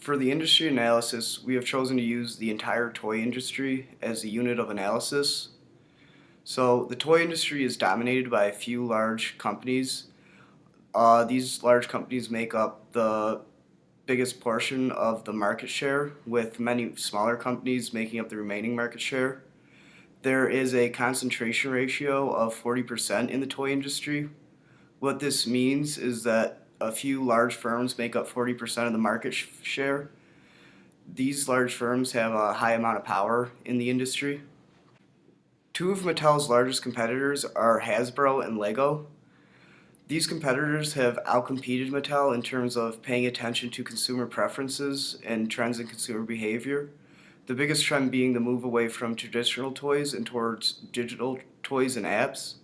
For the industry analysis, we have chosen to use the entire toy industry as a unit of analysis. So the toy industry is dominated by a few large companies. These large companies make up the biggest portion of the market share, with many smaller companies making up the remaining market share. There is a concentration ratio of 40% in the toy industry. What this means is that a few large firms make up 40% of the market share. These large firms have a high amount of power in the industry. Two of Mattel's largest competitors are Hasbro and Lego. These competitors have outcompeted Mattel in terms of paying attention to consumer preferences and trends in consumer behavior. The biggest trend being the move away from traditional toys and towards digital toys and apps.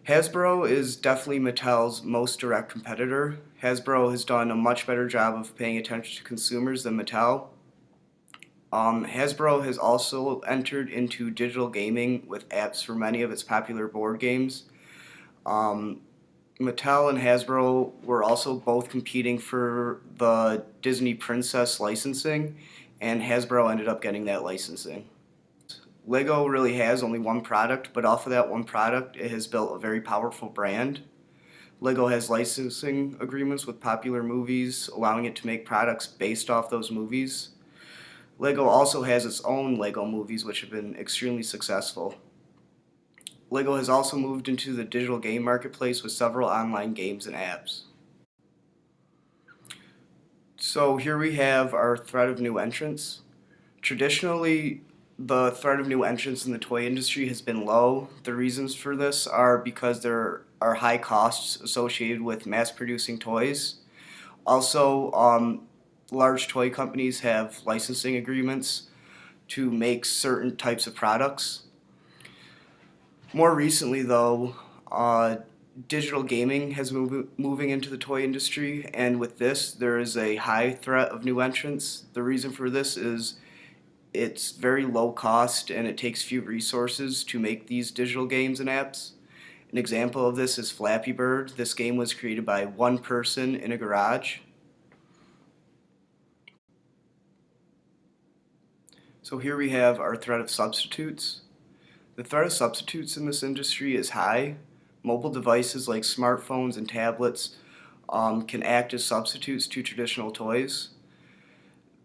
Hasbro is definitely Mattel's most direct competitor. Hasbro has done a much better job of paying attention to consumers than Mattel. Hasbro has also entered into digital gaming with apps for many of its popular board games. Mattel and Hasbro were also both competing for the Disney Princess licensing, and Hasbro ended up getting that licensing. Lego really has only one product, but off of that one product, it has built a very powerful brand. Lego has licensing agreements with popular movies, allowing it to make products based off those movies. Lego also has its own Lego movies, which have been extremely successful. Lego has also moved into the digital game marketplace with several online games and apps. So here we have our threat of new entrants. Traditionally, the threat of new entrants in the toy industry has been low. The reasons for this are because there are high costs associated with mass producing toys. Also, large toy companies have licensing agreements to make certain types of products. More recently, though, digital gaming has moving into the toy industry, and with this, there is a high threat of new entrants. The reason for this is it's very low cost and it takes few resources to make these digital games and apps. An example of this is Flappy Bird. This game was created by one person in a garage. So here we have our threat of substitutes. The threat of substitutes in this industry is high. Mobile devices like smartphones and tablets can act as substitutes to traditional toys.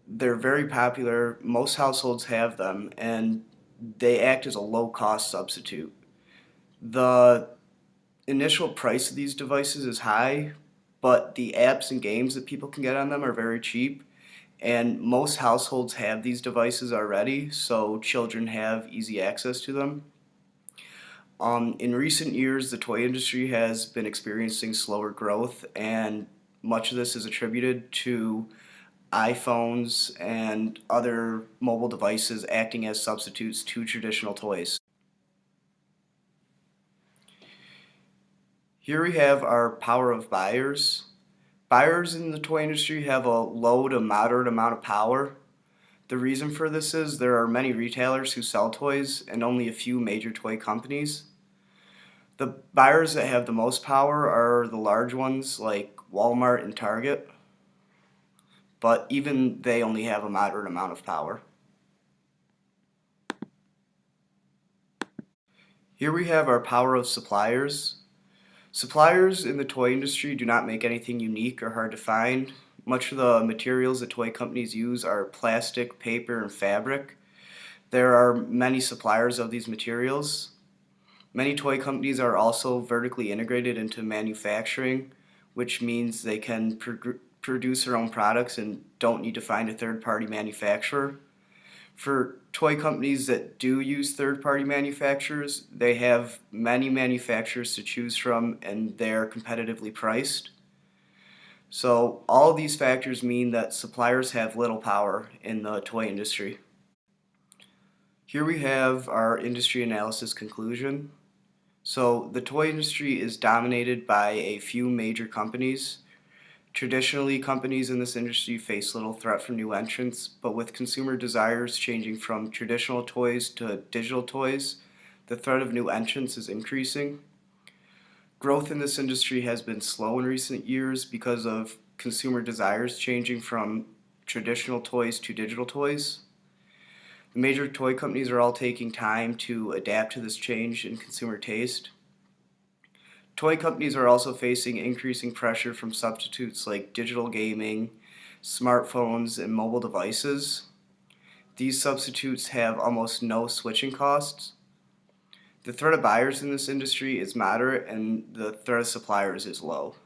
They're very popular. Most households have them, and they act as a low-cost substitute. The initial price of these devices is high, but the apps and games that people can get on them are very cheap, and most households have these devices already, so children have easy access to them. In recent years, the toy industry has been experiencing slower growth, and much of this is attributed to iPhones and other mobile devices acting as substitutes to traditional toys. Here we have our power of buyers. Buyers in the toy industry have a low to moderate amount of power. The reason for this is there are many retailers who sell toys and only a few major toy companies. The buyers that have the most power are the large ones like Walmart and Target, but even they only have a moderate amount of power. Here we have our power of suppliers. Suppliers in the toy industry do not make anything unique or hard to find. Much of the materials that toy companies use are plastic, paper, and fabric. There are many suppliers of these materials. Many toy companies are also vertically integrated into manufacturing, which means they can produce their own products and don't need to find a third-party manufacturer. For toy companies that do use third-party manufacturers, they have many manufacturers to choose from and they're competitively priced. So all of these factors mean that suppliers have little power in the toy industry. Here we have our industry analysis conclusion. So the toy industry is dominated by a few major companies. Traditionally, companies in this industry face little threat from new entrants, but with consumer desires changing from traditional toys to digital toys, the threat of new entrants is increasing. Growth in this industry has been slow in recent years because of consumer desires changing from traditional toys to digital toys. The major toy companies are all taking time to adapt to this change in consumer taste. Toy companies are also facing increasing pressure from substitutes like digital gaming, smartphones, and mobile devices. These substitutes have almost no switching costs. The threat of buyers in this industry is moderate and the threat of suppliers is low.